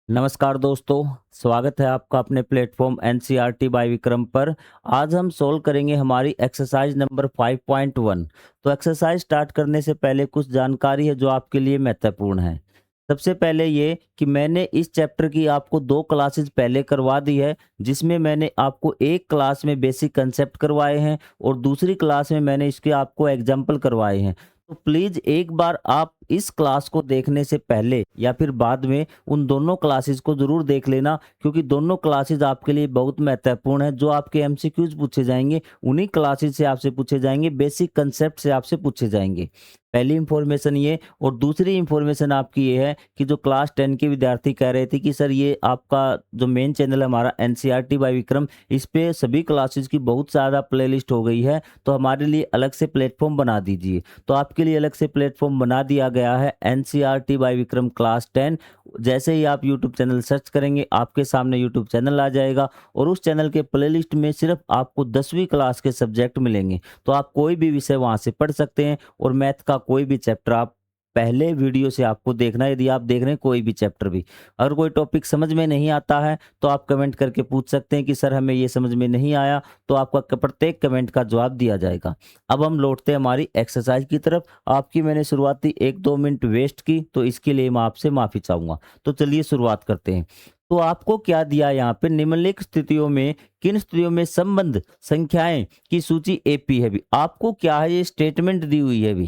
नमस्कार दोस्तों, स्वागत है आपका अपने प्लेटफॉर्म एनसीईआरटी बाय विक्रम पर। आज हम सोल्व करेंगे हमारी एक्सरसाइज नंबर 5.1। तो एक्सरसाइज स्टार्ट करने से पहले कुछ जानकारी है जो आपके लिए महत्वपूर्ण है। सबसे पहले ये कि मैंने इस चैप्टर की आपको 2 क्लासेस पहले करवा दी है, जिसमें मैंने आपको एक क्लास में बेसिक कंसेप्ट करवाए हैं और दूसरी क्लास में मैंने इसके आपको एग्जाम्पल करवाए हैं। तो प्लीज़ एक बार आप इस क्लास को देखने से पहले या फिर बाद में उन दोनों क्लासेस को ज़रूर देख लेना, क्योंकि दोनों क्लासेस आपके लिए बहुत महत्वपूर्ण है। जो आपके एमसीक्यूज पूछे जाएंगे उन्हीं क्लासेस से आपसे पूछे जाएंगे, बेसिक कंसेप्ट से आपसे पूछे जाएंगे। पहली इंफॉर्मेशन ये, और दूसरी इंफॉर्मेशन आपकी ये है कि जो क्लास 10 के विद्यार्थी कह रहे थे कि सर ये आपका जो मेन चैनल है हमारा एनसीईआरटी बाय विक्रम, इस पे सभी क्लासेस की बहुत ज़्यादा प्लेलिस्ट हो गई है, तो हमारे लिए अलग से प्लेटफॉर्म बना दीजिए। तो आपके लिए अलग से प्लेटफॉर्म बना दिया गया है एनसीईआरटी बाय विक्रम क्लास 10। जैसे ही आप यूट्यूब चैनल सर्च करेंगे आपके सामने यूट्यूब चैनल आ जाएगा और उस चैनल के प्लेलिस्ट में सिर्फ आपको 10वीं क्लास के सब्जेक्ट मिलेंगे। तो आप कोई भी विषय वहाँ से पढ़ सकते हैं और मैथ का कोई भी चैप्टर आप पहले वीडियो से आपको देखना है। यदि आप देख रहे हैं कोई भी चैप्टर भी, अगर कोई टॉपिक समझ में नहीं आता है तो आप कमेंट करके पूछ सकते हैं कि सर हमें ये समझ में नहीं आया, तो आपका प्रत्येक कमेंट का जवाब दिया जाएगा। अब हम लौटते हैं हमारी एक्सरसाइज की तरफ। आपकी मैंने शुरुआती 1-2 मिनट वेस्ट की, तो इसके लिए मैं आपसे माफ़ी चाहूँगा। तो चलिए शुरुआत करते हैं। तो आपको क्या दिया यहाँ पे, निम्नलिखित स्थितियों में किन स्थितियों में संबंध संख्याएं की सूची एपी है भी। आपको क्या है, ये स्टेटमेंट दी हुई है भी,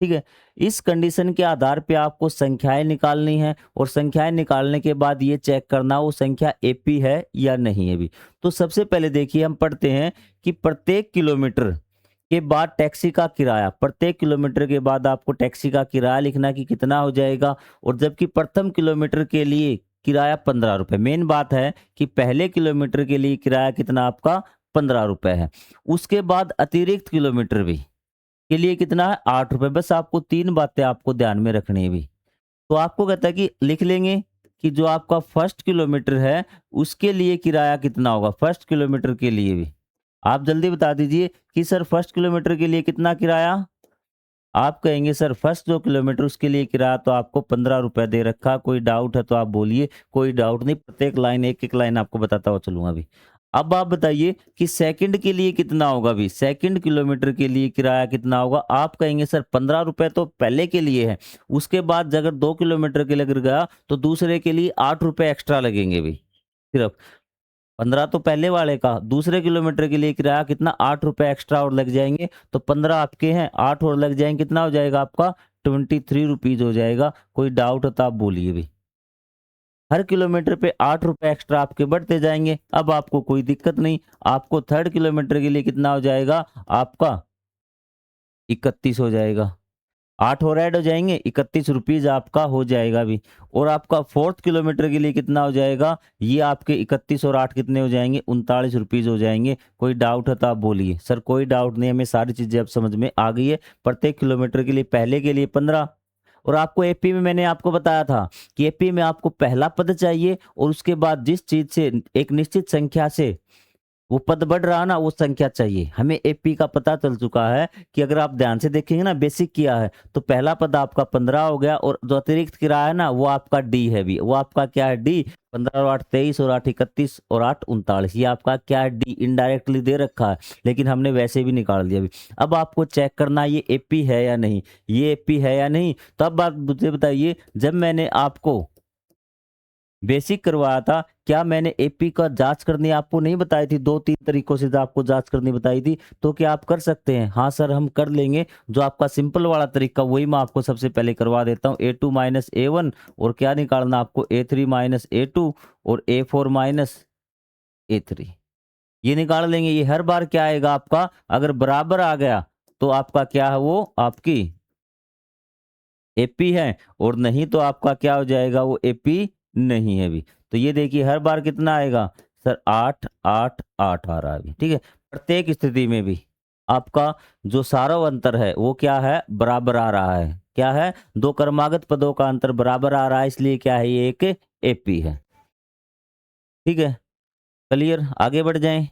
ठीक है। इस कंडीशन के आधार पे आपको संख्याएं निकालनी है और संख्याएं निकालने के बाद ये चेक करना वो संख्या एपी है या नहीं है भी। तो सबसे पहले देखिए, हम पढ़ते हैं कि प्रत्येक किलोमीटर के बाद टैक्सी का किराया, प्रत्येक किलोमीटर के बाद आपको टैक्सी का किराया लिखना कि कितना हो जाएगा। और जबकि प्रथम किलोमीटर के लिए किराया 15 रुपये। मेन बात है कि पहले किलोमीटर के लिए किराया कितना आपका 15 रुपये है। उसके बाद अतिरिक्त किलोमीटर भी के लिए कितना है 8 रुपये। बस आपको 3 बातें आपको ध्यान में रखनी है भी। तो आपको कहता है कि लिख लेंगे कि जो आपका फर्स्ट किलोमीटर है उसके लिए किराया कितना होगा, फर्स्ट किलोमीटर के लिए भी। आप जल्दी बता दीजिए कि सर फर्स्ट किलोमीटर के लिए कितना किराया। आप कहेंगे सर फर्स्ट जो किलोमीटर उसके लिए किराया तो आपको 15 रुपये दे रखा। कोई डाउट है तो आप बोलिए। कोई डाउट नहीं, प्रत्येक लाइन एक एक लाइन आपको बताता हुआ चलूंगा अभी। अब आप बताइए कि सेकंड के लिए कितना होगा भी, सेकंड किलोमीटर के लिए किराया कितना होगा। आप कहेंगे सर 15 रुपये तो पहले के लिए है, उसके बाद अगर 2 किलोमीटर के लग गया तो दूसरे के लिए 8 रुपये एक्स्ट्रा लगेंगे भी। सिर्फ 15 तो पहले वाले का, दूसरे किलोमीटर के लिए किराया कितना 8 रुपये एक्स्ट्रा और लग जाएंगे। तो 15 आपके हैं, 8 और लग जाएंगे, कितना हो जाएगा आपका 23 रुपीज हो जाएगा। कोई डाउट होता आप बोलिए भी। हर किलोमीटर पे 8 रुपये एक्स्ट्रा आपके बढ़ते जाएंगे। अब आपको कोई दिक्कत नहीं। आपको थर्ड किलोमीटर के लिए कितना हो जाएगा आपका 31 हो जाएगा। 8 और ऐड हो जाएंगे, 31 रुपीज आपका हो जाएगा भी। और आपका फोर्थ किलोमीटर के लिए कितना हो जाएगा, ये आपके 31 और 8 कितने हो जाएंगे 39 रुपीज हो जाएंगे। कोई डाउट है तो आप बोलिए। सर कोई डाउट नहीं, हमें सारी चीजें अब समझ में आ गई है। प्रत्येक किलोमीटर के लिए पहले के लिए 15। और आपको एपी में मैंने आपको बताया था कि एपी में आपको पहला पद चाहिए और उसके बाद जिस चीज से एक निश्चित संख्या से वो पद बढ़ रहा ना वो संख्या चाहिए। हमें एपी का पता चल चुका है कि अगर आप ध्यान से देखेंगे ना, बेसिक किया है तो पहला पद आपका 15 हो गया और जो अतिरिक्त किराया है ना वो आपका डी है भी। वो आपका क्या है, डी। 15 और 8 23 और 8 31 और 8 39, ये आपका क्या है, डी। इनडायरेक्टली दे रखा है लेकिन हमने वैसे भी निकाल दिया भी। अब आपको चेक करना ये एपी है या नहीं, ये एपी है या नहीं। तो अब बात मुझे बताइए, जब मैंने आपको बेसिक करवाया था, क्या मैंने एपी का जांच करनी आपको नहीं बताई थी? 2-3 तरीकों से आपको जांच करनी बताई थी। तो क्या आप कर सकते हैं? हाँ सर हम कर लेंगे। जो आपका सिंपल वाला तरीका वही मैं आपको सबसे पहले करवा देता हूँ। A2 माइनस A1 और क्या निकालना आपको A3 माइनस A2 और A4 माइनस A3, ये निकाल लेंगे। ये हर बार क्या आएगा आपका, अगर बराबर आ गया तो आपका क्या है, वो आपकी एपी है, और नहीं तो आपका क्या हो जाएगा, वो एपी नहीं है भी। तो ये देखिए हर बार कितना आएगा सर, 8 8 8 आ रहा है अभी, ठीक है। प्रत्येक स्थिति में भी आपका जो सारव अंतर है वो क्या है, बराबर आ रहा है। क्या है, दो क्रमागत पदों का अंतर बराबर आ रहा है, इसलिए क्या है, ये एक एपी है। ठीक है, क्लियर, आगे बढ़ जाएं।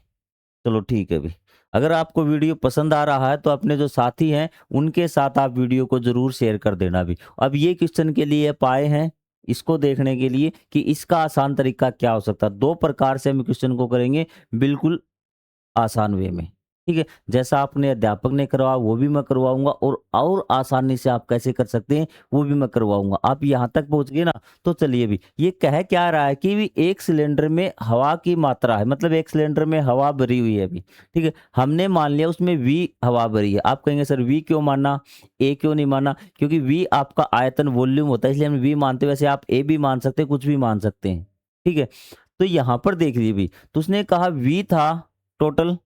चलो ठीक है भी। अगर आपको वीडियो पसंद आ रहा है तो अपने जो साथी हैं उनके साथ आप वीडियो को जरूर शेयर कर देना भी। अब ये क्वेश्चन के लिए पाए हैं, इसको देखने के लिए कि इसका आसान तरीका क्या हो सकता है। दो प्रकार से हम क्वेश्चन को करेंगे बिल्कुल आसान वे में, ठीक है। जैसा आपने अध्यापक ने करवाया वो भी मैं करवाऊंगा, और आसानी से आप कैसे कर सकते हैं वो भी मैं करवाऊंगा। आप यहाँ तक पहुंच गए ना, तो चलिए भी ये कह क्या रहा है कि भी एक सिलेंडर में हवा की मात्रा है, मतलब एक सिलेंडर में हवा भरी हुई है अभी, ठीक है। हमने मान लिया उसमें वी हवा भरी है। आप कहेंगे सर वी क्यों माना, ए क्यों नहीं माना? क्योंकि वी आपका आयतन वॉल्यूम होता है, इसलिए हम वी मानते हैं। वैसे आप ए भी मान सकते हैं, कुछ भी मान सकते हैं, ठीक है। तो यहाँ पर देख लीजिए भी, तो उसने कहा वी था टोटल,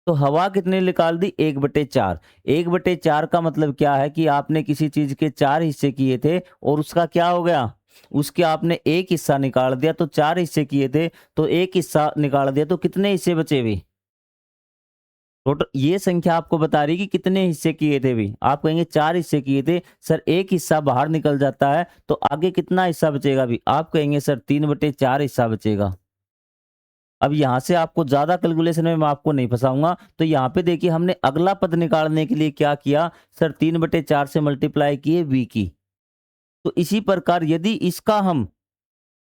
तो हवा कितने निकाल दी, 1/4। 1/4 का मतलब क्या है कि आपने किसी चीज के 4 हिस्से किए थे और उसका क्या हो गया, उसके आपने एक हिस्सा निकाल दिया। तो 4 हिस्से किए थे तो एक हिस्सा निकाल दिया, तो कितने हिस्से बचे भी टोटल? ये संख्या आपको बता रही कि कितने हिस्से किए थे भी। आप कहेंगे 4 हिस्से किए थे सर, एक हिस्सा बाहर निकल जाता है तो आगे कितना हिस्सा बचेगा भी? आप कहेंगे सर 3/4 हिस्सा बचेगा। अब यहाँ से आपको ज्यादा कैलकुलेशन में मैं आपको नहीं फंसाऊंगा। तो यहाँ पे देखिए हमने अगला पद निकालने के लिए क्या किया सर, 3/4 से मल्टीप्लाई किए v की। तो इसी प्रकार यदि इसका हम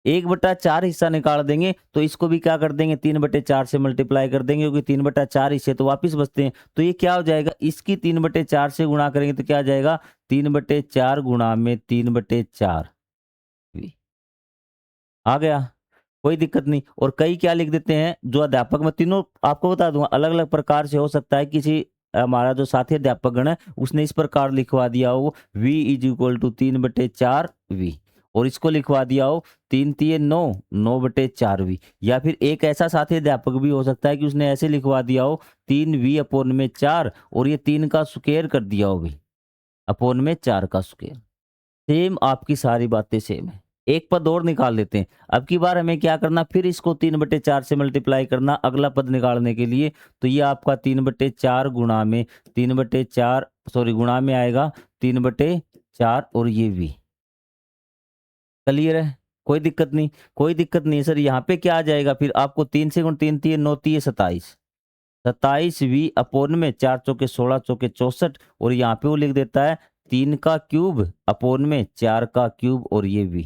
1/4 हिस्सा निकाल देंगे तो इसको भी क्या कर देंगे, 3/4 से मल्टीप्लाई कर देंगे, क्योंकि 3/4 हिस्से तो वापिस बचते हैं। तो ये क्या हो जाएगा, इसकी 3/4 से गुणा करेंगे तो क्या आ जाएगा, 3/4 गुणा में 3/4 आ गया, कोई दिक्कत नहीं। और कई क्या लिख देते हैं जो अध्यापक, मैं तीनों आपको बता दूंगा, अलग अलग प्रकार से हो सकता है। किसी हमारा जो साथी अध्यापक गण है उसने इस प्रकार लिखवा दिया हो v = 3/4 v, और इसको लिखवा दिया हो 3 3 9 9/4 v। या फिर एक ऐसा साथी अध्यापक भी हो सकता है कि उसने ऐसे लिखवा दिया हो 3v/4 और ये 3 का स्क्वायर कर दिया हो भी अपॉन में 4 का स्क्वायर। सेम आपकी सारी बातें सेम है। एक पद और निकाल लेते हैं। अब की बार हमें क्या करना, फिर इसको 3/4 से मल्टीप्लाई करना अगला पद निकालने के लिए। तो ये आपका 3/4 गुणा में 3/4 सॉरी गुणा में आएगा 3/4 और ये भी क्लियर है, कोई दिक्कत नहीं, कोई दिक्कत नहीं है सर। यहाँ पे क्या आ जाएगा फिर आपको 3 से गुण 3 3 9 3 27, 27 v अपॉन में 4 चौके 16 चौके 64, और यहाँ पे वो लिख देता है 3 का क्यूब अपॉन में 4 का क्यूब और ये v।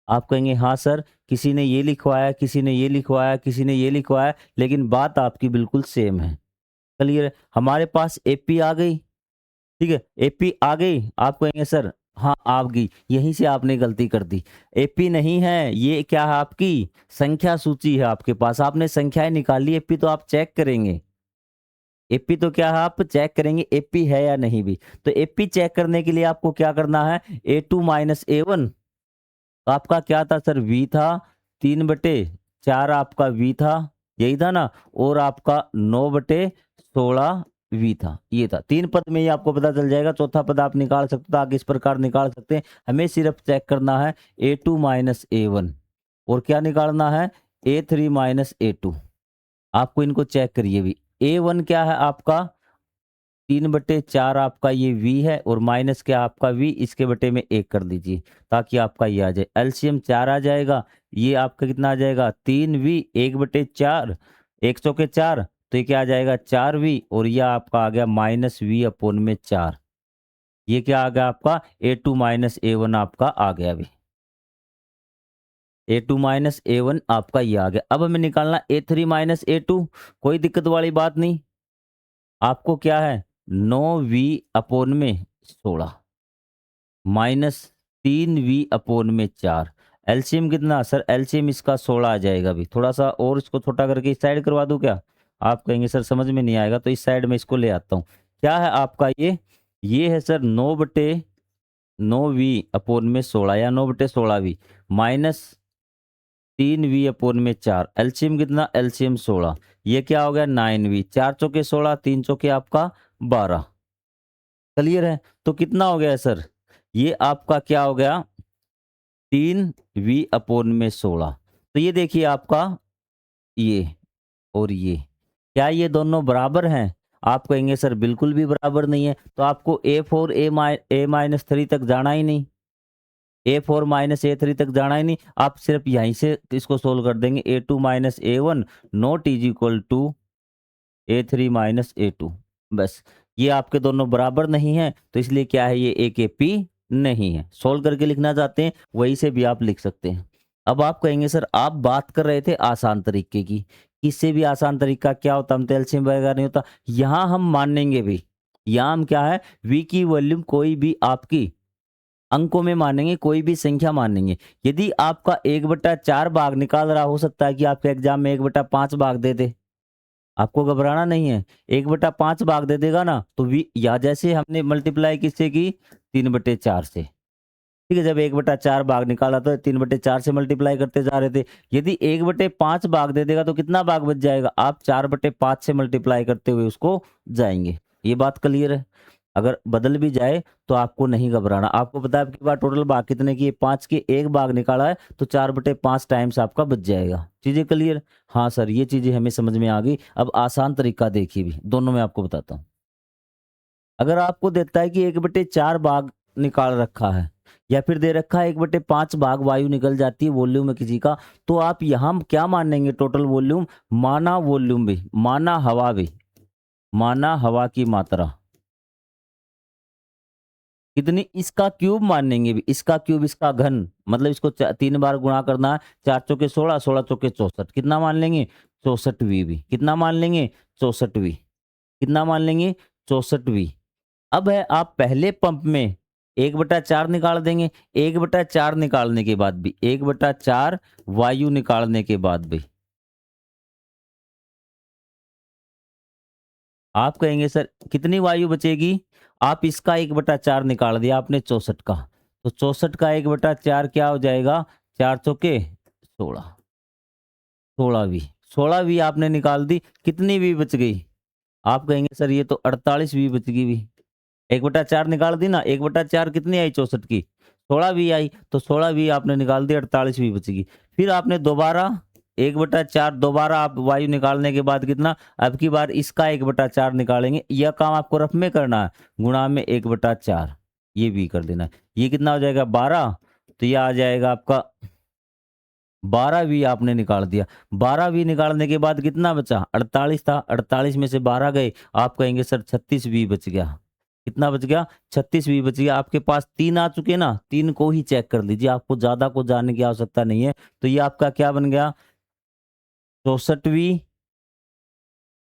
आप कहेंगे हाँ सर, किसी ने ये लिखवाया, किसी ने ये लिखवाया, किसी ने ये लिखवाया, लेकिन बात आपकी बिल्कुल सेम है। क्लियर है, हमारे पास एपी आ गई, ठीक है, एपी आ गई। आप कहेंगे सर हाँ आ गई, यहीं से आपने गलती कर दी। एपी नहीं है, ये क्या है आपकी संख्या सूची है आपके पास, आपने संख्याएं निकाली। एपी तो आप चेक करेंगे, एपी तो क्या है आप चेक करेंगे एपी है या नहीं भी। तो एपी चेक करने के लिए आपको क्या करना है, A2 - A1 आपका क्या था सर, v था, 3/4 आपका v था, यही था ना, और आपका 9/16 v था, ये था। 3 पद में ये आपको पता चल जाएगा। चौथा पद आप निकाल सकते हो, आगे इस प्रकार निकाल सकते हैं। हमें सिर्फ चेक करना है A2 - A1, और क्या निकालना है A3 - A2। आपको इनको चेक करिए भी। A1 क्या है आपका 3/4 आपका ये v है, और माइनस क्या आपका v, इसके बटे में 1 कर दीजिए ताकि आपका ये आ जाए। एलसीएम 4 आ जाएगा, ये आपका कितना आ जाएगा 3v 1/4, 1 चौके 4, तो ये क्या आ जाएगा 4v, और यह आपका आ गया -v अपॉन में 4। ये क्या आ गया आपका A2 - A1 आपका आ गया अभी। A2 - A1 आपका ये आ गया। अब हमें निकालना A3 - A2, कोई दिक्कत वाली बात नहीं। आपको क्या है 9v अपॉन में 16 -3v अपॉन में 4। एलसीएम कितना सर, एलसीएम इसका 16 आ जाएगा। भी थोड़ा सा और इसको छोटा करके इस साइड करवा दूं क्या? आप कहेंगे सर समझ में नहीं आएगा, तो इस साइड में इसको ले आता हूँ। क्या है आपका ये है सर 9/9v अपॉन में 16 या 9/16v माइनस 3v अपॉन में 4। एलसीएम कितना, एलसीएम 16, ये क्या हो गया 9v, 4 चौके 16, 3 चौके आपका 12। क्लियर है, तो कितना हो गया सर, ये आपका क्या हो गया 3v अपॉन में 16। तो ये देखिए आपका ये और ये, क्या ये दोनों बराबर हैं? आप कहेंगे सर बिल्कुल भी बराबर नहीं है। तो आपको A4 A-3 तक जाना ही नहीं, A4 A3 तक जाना ही नहीं। आप सिर्फ यहीं से इसको सोल्व कर देंगे। A2 - A1 not is equal to A3 - A2, बस। ये आपके दोनों बराबर नहीं है, तो इसलिए क्या है ये एक AP नहीं है। सोल्व करके लिखना चाहते हैं वही से भी आप लिख सकते हैं। अब आप कहेंगे सर आप बात कर रहे थे आसान तरीके की, इससे भी आसान तरीका क्या होता, हम तो एलसीएम वगैरह नहीं होता। यहाँ हम मानेंगे भी, यहाँ हम क्या है, v की वॉल्यूम कोई भी आपकी अंकों में मानेंगे, कोई भी संख्या मानेंगे। यदि आपका 1/4 भाग निकाल रहा, हो सकता है कि आपके एग्जाम में 1/5 भाग दे दे, आपको घबराना नहीं है। 1/5 भाग दे देगा ना तो वी, या जैसे हमने मल्टीप्लाई किससे की, 3/4 से। ठीक है, जब 1/4 भाग निकाला तो 3/4 से मल्टीप्लाई करते जा रहे थे। यदि 1/5 भाग दे देगा तो कितना भाग बच जाएगा, आप 4/5 से मल्टीप्लाई करते हुए उसको जाएंगे। ये बात क्लियर है। अगर बदल भी जाए तो आपको नहीं घबराना। आपको पता है आपकी बार टोटल भाग कितने की, 5 के 1 भाग निकाला है तो 4/5 टाइम्स आपका बच जाएगा। चीजें क्लियर। हाँ सर, ये चीजें हमें समझ में आ गई। अब आसान तरीका देखिए, भी दोनों में आपको बताता हूँ। अगर आपको देता है कि 1/4 भाग निकाल रखा है, या फिर दे रखा है 1/5 भाग वायु निकल जाती है वॉल्यूम में किसी का, तो आप यहाँ क्या मानेंगे, टोटल वॉल्यूम, माना वॉल्यूम भी, माना हवा भी, माना हवा की मात्रा कितनी, इसका क्यूब मानेंगे भी, इसका क्यूब, इसका घन, मतलब इसको 3 बार गुणा करना है, 4 चौके 16, 16 चौके 64, कितना मान लेंगे, 64वीं भी, कितना मान लेंगे, 64वीं, कितना मान लेंगे, 64वीं। अब है आप पहले पंप में 1/4 निकाल देंगे, 1/4 निकालने के बाद भी, 1/4 वायु निकालने के बाद भी आप कहेंगे सर कितनी वायु बचेगी, आप इसका 1/4 निकाल दिया आपने 64 का, तो 64 का 1/4 क्या हो जाएगा, 4 चौके 16, 16वीं, 16वीं आपने निकाल दी, कितनी वी बच गई, आप कहेंगे सर ये तो 48वीं बच गई भी। 1/4 निकाल दी ना, 1/4 कितनी आई 64 की, 16वीं आई, तो 16वीं आपने निकाल दी, 48वीं बचेगी। फिर आपने दोबारा 1/4 दोबारा आप वायु निकालने के बाद कितना, अब की बार इसका 1/4 निकालेंगे, यह काम आपको रफ में करना है, गुणा में 1/4, ये भी कर देना है। ये कितना हो जाएगा 12, तो ये आ जाएगा आपका 12वीं आपने निकाल दिया। 12वीं निकालने के बाद कितना बचा, 48 था, 48 में से 12 गए, आप कहेंगे सर 36वीं बच गया, कितना बच गया, 36वीं बच गया। आपके पास 3 आ चुके ना, 3 को ही चेक कर लीजिए, आपको ज्यादा को जानने की आवश्यकता नहीं है। तो ये आपका क्या बन गया, 64वीं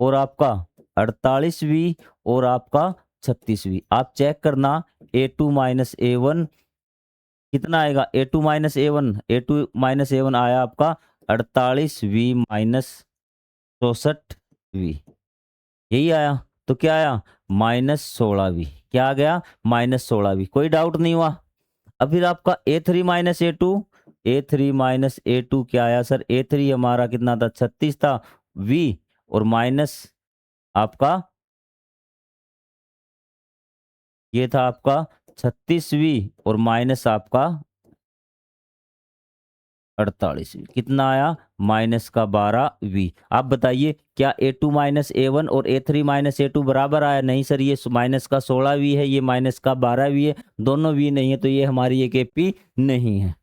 और आपका 48वीं और आपका 36वीं। आप चेक करना, A2 माइनस A1 कितना आएगा, A2 माइनस A1 आया आपका 48वीं माइनस 64वीं, यही आया। तो क्या आया, -16वीं, क्या आ गया, -16वीं। कोई डाउट नहीं हुआ। अब फिर आपका A3 minus A2, A3 minus A2 क्या आया सर, A3 हमारा कितना था, 36 था, V और माइनस आपका ये था आपका 36वीं और माइनस आपका 48वीं, कितना आया, माइनस का 12वीं। आप बताइए क्या A2 माइनस A1 और A3 माइनस A2 बराबर आया, नहीं सर, ये माइनस का 16वीं है, ये माइनस का 12वीं है, दोनों वी नहीं है, तो ये हमारी एक AP नहीं है।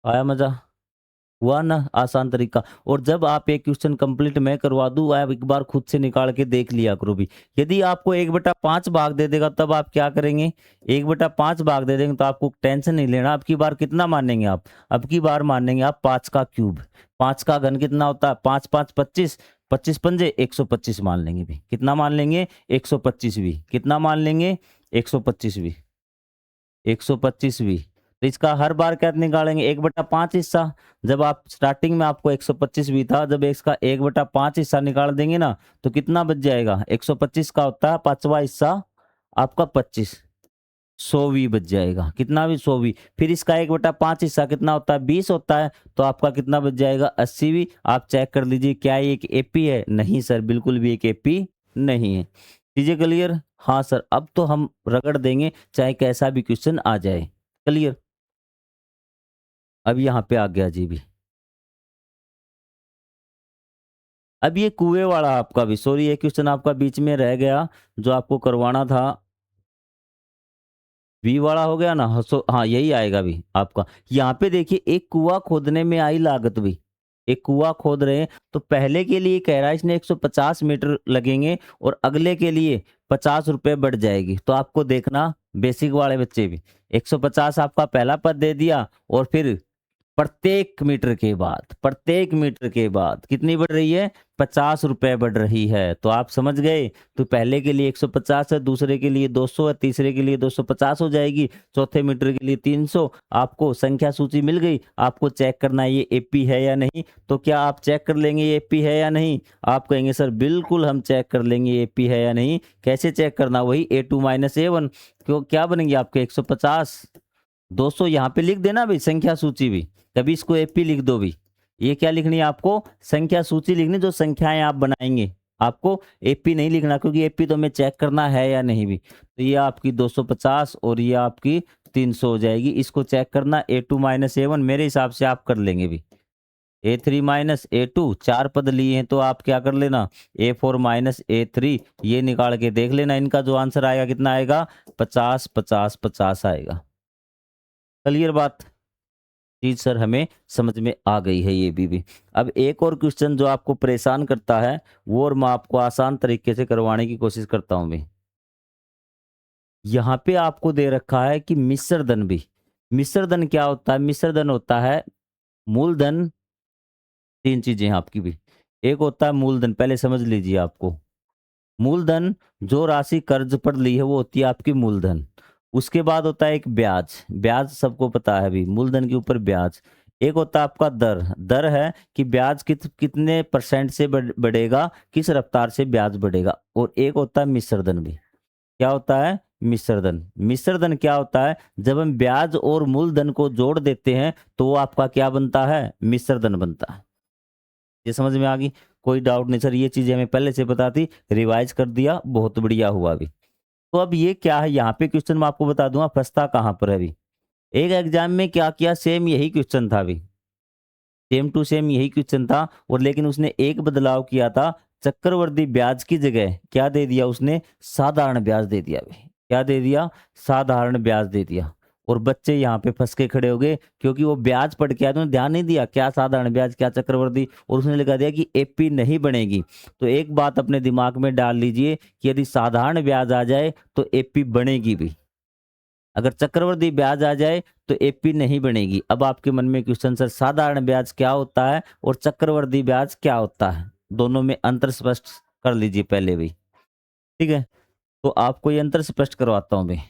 आया मजा, हुआ ना आसान तरीका। और जब आप एक क्वेश्चन कंप्लीट मैं करवा दूं, आप एक बार खुद से निकाल के देख लिया करो भी। यदि आपको 1/5 भाग दे देगा तब आप क्या करेंगे, 1/5 भाग दे देंगे तो आपको टेंशन नहीं लेना। अब की बार कितना मानेंगे आप, अब की बार मानेंगे आप 5 का क्यूब, 5 का घन कितना होता है, 5 5 25, 25 पंजे 125 मान लेंगे भी, कितना मान लेंगे, 125वीं, कितना मान लेंगे, 125वीं, 125वीं। तो इसका हर बार क्या निकालेंगे, 1/5 हिस्सा। जब आप स्टार्टिंग में आपको 125वीं था, जब इसका 1/5 हिस्सा निकाल देंगे ना तो कितना बच जाएगा, 125 का होता है 5वां हिस्सा आपका 25, 100वीं बच जाएगा, कितना भी 100वीं। फिर इसका 1/5 हिस्सा कितना होता है, 20 होता है, तो आपका कितना बच जाएगा, 80वीं। आप चेक कर लीजिए क्या ये एक AP है, नहीं सर, बिल्कुल भी एक AP नहीं है। चीजें क्लियर। हाँ सर, अब तो हम रगड़ देंगे चाहे कैसा भी क्वेश्चन आ जाए। क्लियर। अब यहाँ पे आ गया जी भी। अब ये कुएं वाला आपका भी, सॉरी ये क्वेश्चन आपका बीच में रह गया जो आपको करवाना था, वी वाला हो गया ना, हाँ यही आएगा भी आपका। यहाँ पे देखिए एक कुआं खोदने में आई लागत भी, एक कुआं खोद रहे हैं तो पहले के लिए कह रहा है इसने 150 मीटर लगेंगे और अगले के लिए 50 रुपए बढ़ जाएगी। तो आपको देखना बेसिक वाले बच्चे भी। 150 आपका पहला पद दे दिया और फिर प्रत्येक मीटर के बाद कितनी बढ़ रही है, 50 रुपए बढ़ रही है। तो आप समझ गए, तो पहले के लिए 150 है, दूसरे के लिए 200 है, तीसरे के लिए 250 हो जाएगी, चौथे मीटर के लिए 300। आपको संख्या सूची मिल गई, आपको चेक करना है ये एपी है या नहीं। तो क्या आप चेक कर लेंगे ये एपी है या नहीं? आप कहेंगे सर बिल्कुल हम चेक कर लेंगे ये एपी है या नहीं। कैसे चेक करना, वही A2 - A1, क्यों क्या बनेंगे आपके 150, 200 यहाँ पे लिख देना भाई, संख्या सूची भी, कभी इसको एपी लिख दो भी। ये क्या लिखनी है आपको, संख्या सूची लिखनी, जो संख्याएं आप बनाएंगे। आपको एपी नहीं लिखना, क्योंकि एपी तो हमें चेक करना है या नहीं भी। तो ये आपकी 250 और ये आपकी 300 हो जाएगी। इसको चेक करना A2 - A1, मेरे हिसाब से आप कर लेंगे भी। A3 - A2 4 पद लिए हैं, तो आप क्या कर लेना, A4 - A3 ये निकाल के देख लेना। इनका जो आंसर आएगा कितना आएगा, 50 50 50 आएगा। क्लियर बात, चीज सर हमें समझ में आ गई है ये भी। अब एक और क्वेश्चन जो आपको परेशान करता है, वो और मैं आपको आसान तरीके से करवाने की कोशिश करता हूं भी। यहाँ पे आपको दे रखा है कि मिश्र धन भी। मिश्र धन क्या होता है, मिश्र धन होता है मूलधन, तीन चीजें हैं आपकी भी। एक होता है मूलधन, पहले समझ लीजिए आपको, मूलधन जो राशि कर्ज पर ली है वो होती है आपकी मूलधन। उसके बाद होता है एक ब्याज, ब्याज सबको पता है भी, मूलधन के ऊपर ब्याज। एक होता है आपका दर, दर है कि ब्याज कितने % से बढ़ेगा, किस रफ्तार से ब्याज बढ़ेगा। और एक होता है मिश्रधन भी। क्या होता है, मिश्रधन। मिश्रधन क्या होता है, जब हम ब्याज और मूलधन को जोड़ देते हैं तो वो आपका क्या बनता है, मिश्रधन बनता है। ये समझ में आ गई, कोई डाउट नहीं सर, ये चीजें हमें पहले से पता थी, रिवाइज कर दिया, बहुत बढ़िया हुआ अभी। तो अब ये क्या है, यहाँ पे क्वेश्चन मैं आपको बता दूंगा फंसता कहाँ पर है अभी। एक एग्जाम में क्या किया, सेम यही क्वेश्चन था अभी, सेम टू सेम यही क्वेश्चन था, और लेकिन उसने एक बदलाव किया था, चक्रवर्ती ब्याज की जगह क्या दे दिया उसने, साधारण ब्याज दे दिया अभी। क्या दे दिया, साधारण ब्याज दे दिया। और बच्चे यहाँ पे फंस के खड़े हो गए, क्योंकि वो ब्याज पढ़ के आए, तो ध्यान नहीं दिया क्या साधारण ब्याज क्या चक्रवर्ती, और उसने लिखा दिया कि एपी नहीं बनेगी। तो एक बात अपने दिमाग में डाल लीजिए कि यदि साधारण ब्याज आ जाए तो एपी बनेगी भी, अगर चक्रवर्ती ब्याज आ जाए तो एपी नहीं बनेगी। अब आपके मन में क्वेश्चन, सर साधारण ब्याज क्या होता है और चक्रवर्ती ब्याज क्या होता है, दोनों में अंतर स्पष्ट कर लीजिए पहले भी, ठीक है। तो आपको ये अंतर स्पष्ट करवाता हूं मैं।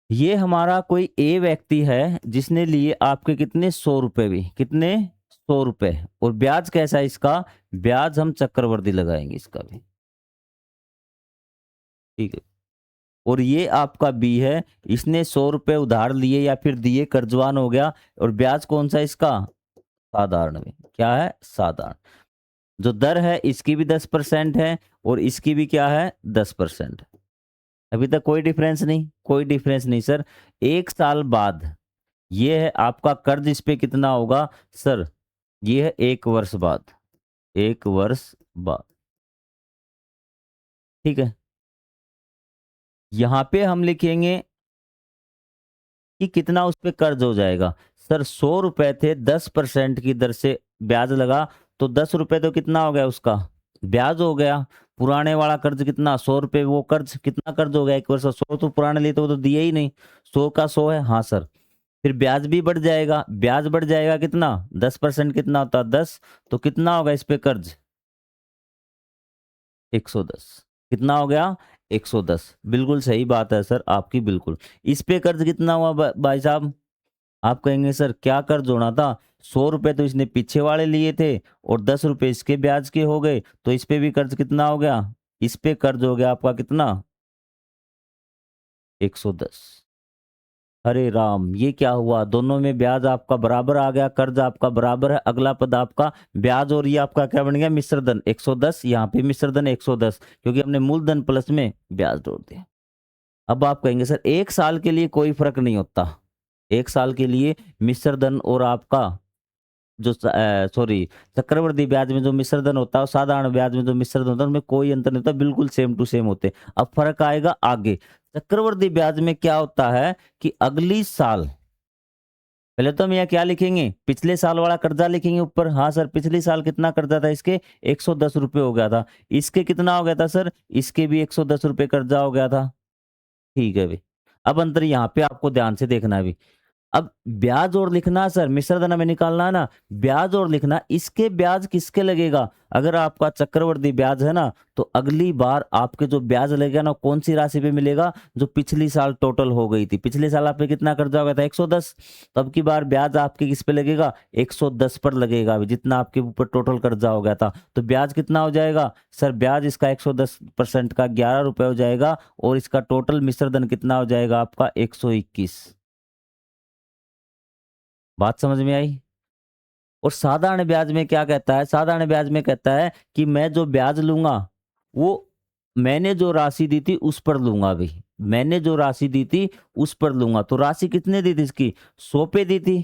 ये हमारा कोई ए व्यक्ति है जिसने लिए आपके कितने, 100 रुपए भी, कितने, 100 रुपए। और ब्याज कैसा है इसका, ब्याज हम चक्रवर्ती लगाएंगे इसका भी, ठीक है। और ये आपका बी है, इसने 100 रुपए उधार लिए या फिर दिए, कर्जवान हो गया, और ब्याज कौन सा इसका, साधारण में। क्या है, साधारण। जो दर है इसकी भी 10% है और इसकी भी क्या है, 10%। अभी तक कोई डिफरेंस नहीं, कोई डिफरेंस नहीं सर। एक साल बाद ये है आपका कर्ज, इस पे कितना होगा सर, ये है 1 वर्ष बाद, 1 वर्ष बाद, ठीक है। यहां पे हम लिखेंगे कि कितना उस पे कर्ज हो जाएगा। सर 100 रुपए थे, 10% की दर से ब्याज लगा, तो 10 रुपए तो कितना हो गया उसका, ब्याज हो गया। पुराने वाला कर्ज कितना, 100 रुपए, वो कर्ज कितना कर्ज हो गया 1 वर्ष, 100 तो पुराने लिए तो वो तो दिए ही नहीं, 100 का 100 है, हाँ सर। फिर ब्याज भी बढ़ जाएगा, ब्याज बढ़ जाएगा कितना, 10% कितना होता है 10, तो कितना होगा इस पे कर्ज, 110। कितना हो गया, 110। बिल्कुल सही बात है सर आपकी, बिल्कुल। इस पे कर्ज कितना हुआ भाई साहब, आप कहेंगे सर क्या कर्ज होना था, 100 रुपए तो इसने पीछे वाले लिए थे और 10 रुपए इसके ब्याज के हो गए, तो इस पे भी कर्ज कितना हो गया, इस पे कर्ज हो गया आपका कितना, 110। अरे राम, ये क्या हुआ, दोनों में ब्याज आपका बराबर आ गया, कर्ज आपका बराबर है। अगला पद आपका ब्याज, और ये आपका क्या बन गया, मिश्रधन 110, यहाँ पे मिश्रधन 110, क्योंकि हमने मूलधन प्लस में ब्याज जोड़ दिया। अब आप कहेंगे सर 1 साल के लिए कोई फर्क नहीं होता, 1 साल के लिए मिश्रधन और आपका जो सॉरी, चक्रवर्ती ब्याज में जो मिश्रधन होता है और साधारण ब्याज में जो मिश्रधन होता है उनमें कोई अंतर नहीं होता, बिल्कुल सेम टू सेम होते। अब फर्क आएगा आगे, चक्रवर्ती ब्याज में क्या होता है कि अगली साल, पहले तो हम यहाँ क्या लिखेंगे, पिछले साल वाला कर्जा लिखेंगे ऊपर। हाँ सर, पिछले साल कितना कर्जा था इसके, 110 रुपये हो गया था। इसके कितना हो गया था सर, इसके भी 110 रुपये कर्जा हो गया था। ठीक है भाई। अब अंतर यहाँ पे आपको ध्यान से देखना है अभी। अब ब्याज और लिखना सर, मिश्र धन हमें निकालना है ना, ब्याज और लिखना, इसके ब्याज किसके लगेगा? अगर आपका चक्रवृद्धि ब्याज है ना, तो अगली बार आपके जो ब्याज लगेगा ना, कौन सी राशि पे मिलेगा? जो पिछली साल टोटल हो गई थी। पिछले साल आप पे कितना कर्जा हो गया था? 110। तो अब की बार ब्याज आपके किस पे लगेगा? 110 पर लगेगा अभी, जितना आपके ऊपर टोटल कर्जा हो गया था। तो ब्याज कितना हो जाएगा सर? ब्याज इसका 110% का 11 रुपए हो जाएगा, और इसका टोटल मिश्र धन कितना हो जाएगा आपका? 121। बात समझ में आई? और साधारण ब्याज में क्या कहता है? साधारण ब्याज में कहता है कि मैं जो ब्याज लूंगा वो मैंने जो राशि दी थी उस पर लूंगा भी। मैंने जो राशि दी थी उस पर लूंगा। तो राशि कितने दी थी इसकी? 100 पे दी थी।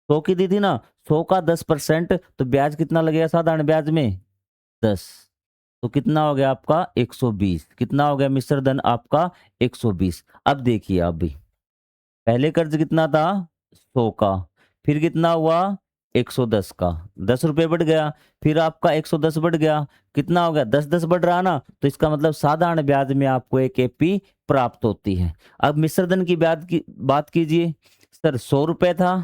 100 की दी थी ना, 100 का 10%, तो ब्याज कितना लगेगा साधारण ब्याज में? 10। तो कितना हो गया आपका? 120। कितना हो गया मिश्र धन आपका? 120। अब देखिए, अभी पहले कर्ज कितना था? 100 का। फिर कितना हुआ? 110 का। 10 रुपए बढ़ गया। फिर आपका 110 बढ़ गया। कितना हो गया? 10-10 बढ़ रहा ना, तो इसका मतलब साधारण ब्याज में आपको एक एपी प्राप्त होती है। अब मिश्र धन की ब्याज की बात कीजिए। सर 100 रुपए था,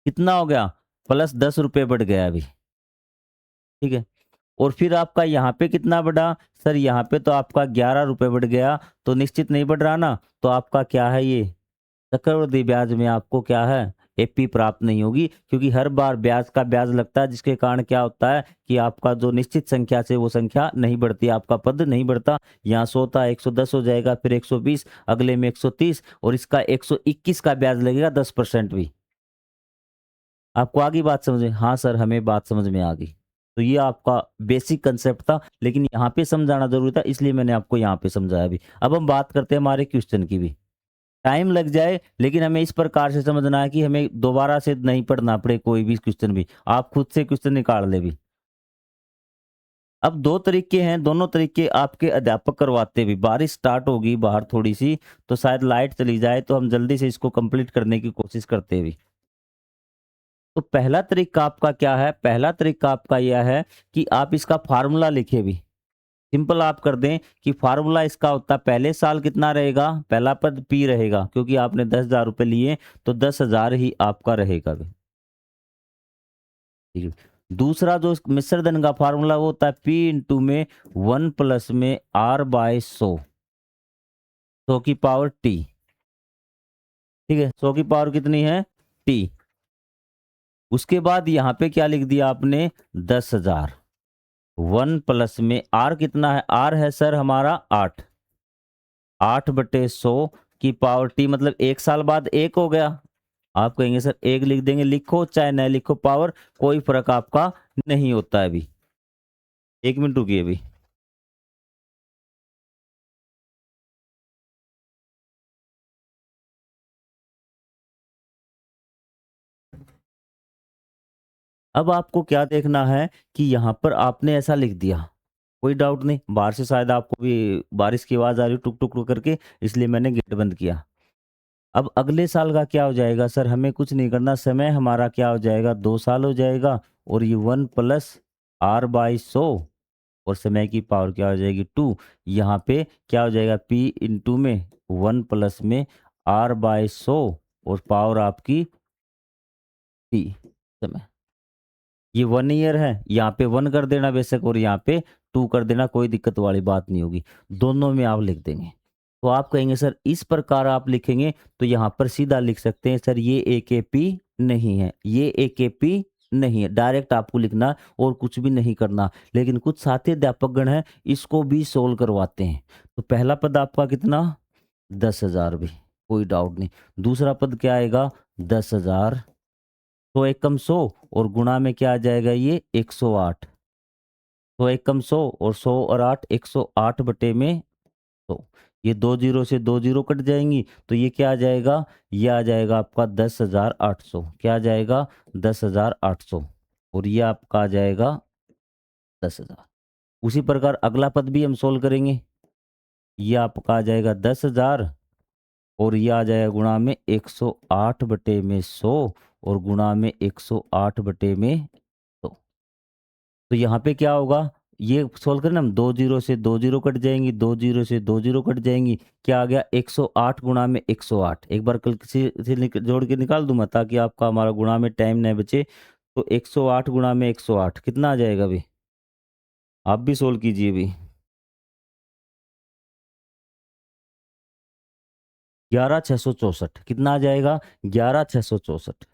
कितना हो गया? प्लस 10 रुपए बढ़ गया अभी। ठीक है। और फिर आपका यहाँ पे कितना बढ़ा? सर यहाँ पे तो आपका 11 रुपए बढ़ गया। तो निश्चित नहीं बढ़ रहा ना, तो आपका क्या है ये? चक्रवृद्धि ब्याज में आपको क्या है? एपी प्राप्त नहीं होगी, क्योंकि हर बार ब्याज का ब्याज लगता है, जिसके कारण क्या होता है कि आपका जो निश्चित संख्या से वो संख्या नहीं बढ़ती, आपका पद नहीं बढ़ता। यहाँ 100 था, 110 हो जाएगा, फिर 120, अगले में 130, और इसका 121 का ब्याज लगेगा, 10% भी। आपको आ गई बात समझ में? हाँ सर, हमें बात समझ में आ गई। तो ये आपका बेसिक कंसेप्ट था, लेकिन यहाँ पे समझाना जरूरी था, इसलिए मैंने आपको यहाँ पे समझाया भी। अब हम बात करते हैं हमारे क्वेश्चन की भी। टाइम लग जाए, लेकिन हमें इस प्रकार से समझना है कि हमें दोबारा से नहीं पढ़ना पड़े कोई भी क्वेश्चन भी, आप खुद से क्वेश्चन निकाल ले भी। अब दो तरीके हैं, दोनों तरीके आपके अध्यापक करवाते भी। बारिश स्टार्ट होगी बाहर थोड़ी सी, तो शायद लाइट चली जाए, तो हम जल्दी से इसको कंप्लीट करने की कोशिश करते भी। तो पहला तरीका आपका क्या है? पहला तरीका आपका यह है कि आप इसका फार्मूला लिखे भी। सिंपल आप कर दें कि फार्मूला इसका होता है, पहले साल कितना रहेगा? पहला पद पी रहेगा, क्योंकि आपने 10,000 रुपए लिए, तो 10,000 ही आपका रहेगा भी। ठीक है। दूसरा जो मिश्र धन का फार्मूला वो होता है पी इंटू में 1 प्लस में आर बाय 100, 100 की पावर टी। ठीक है, 100 की पावर कितनी है? टी। उसके बाद यहाँ पे क्या लिख दिया आपने? 10,000। 1 प्लस में आर कितना है? आर है सर हमारा 8। 8/100 की पावर टी, मतलब एक साल बाद एक हो गया। आप कहेंगे सर एक लिख देंगे, लिखो चाहे न लिखो, पावर कोई फर्क आपका नहीं होता है अभी। 1 मिनट रुकिए अभी। अब आपको क्या देखना है कि यहाँ पर आपने ऐसा लिख दिया, कोई डाउट नहीं। बाहर से शायद आपको भी बारिश की आवाज आ रही टुक टुक टुक करके, इसलिए मैंने गेट बंद किया। अब अगले साल का क्या हो जाएगा सर? हमें कुछ नहीं करना, समय हमारा क्या हो जाएगा? 2 साल हो जाएगा, और ये 1 प्लस आर बाई 100, और समय की पावर क्या हो जाएगी? 2। यहाँ पे क्या हो जाएगा? पी इंटू में 1 प्लस में आर बाई 100, और पावर आपकी टी, समय। ये 1 ईयर है, यहाँ पे 1 कर देना बेशक, और यहाँ पे 2 कर देना, कोई दिक्कत वाली बात नहीं होगी। दोनों में आप लिख देंगे। तो आप कहेंगे सर इस प्रकार आप लिखेंगे, तो यहाँ पर सीधा लिख सकते हैं सर ये AKP नहीं है, ये AKP नहीं है। डायरेक्ट आपको लिखना और कुछ भी नहीं करना। लेकिन कुछ साथी अध्यापक गण हैं, इसको भी सोल्व करवाते हैं। तो पहला पद आपका कितना? 10,000 भी, कोई डाउट नहीं। दूसरा पद क्या आएगा? 10,000। 100 एकम 100, और गुणा में क्या आ जाएगा? ये 108। 100 एकम 100, और 100 और 8, 108/में 100। ये 2 जीरो से 2 जीरो कट जाएंगी, तो ये क्या आ जाएगा? ये आ जाएगा आपका 10,800। क्या आ जाएगा? 10,800। और ये आपका आ जाएगा 10,000। उसी प्रकार अगला पद भी हम सोल्व करेंगे। ये आपका आ जाएगा 10,000, और ये आ जाएगा गुणा में 108/में 100, और गुणा में 108/में 100। तो यहाँ पे क्या होगा? ये सॉल्व करें ना हम, 2 जीरो से 2 जीरो कट जाएंगी, 2 जीरो से 2 जीरो कट जाएंगी, क्या आ गया 108 गुणा में 108। एक बार कल किसी से जोड़ के निकाल दूंगा ताकि आपका हमारा गुणा में टाइम न बचे। तो 108 गुणा में 108 कितना आ जाएगा अभी, आप भी सोल्व कीजिए अभी। 11,664 कितना आ जाएगा, 11,664।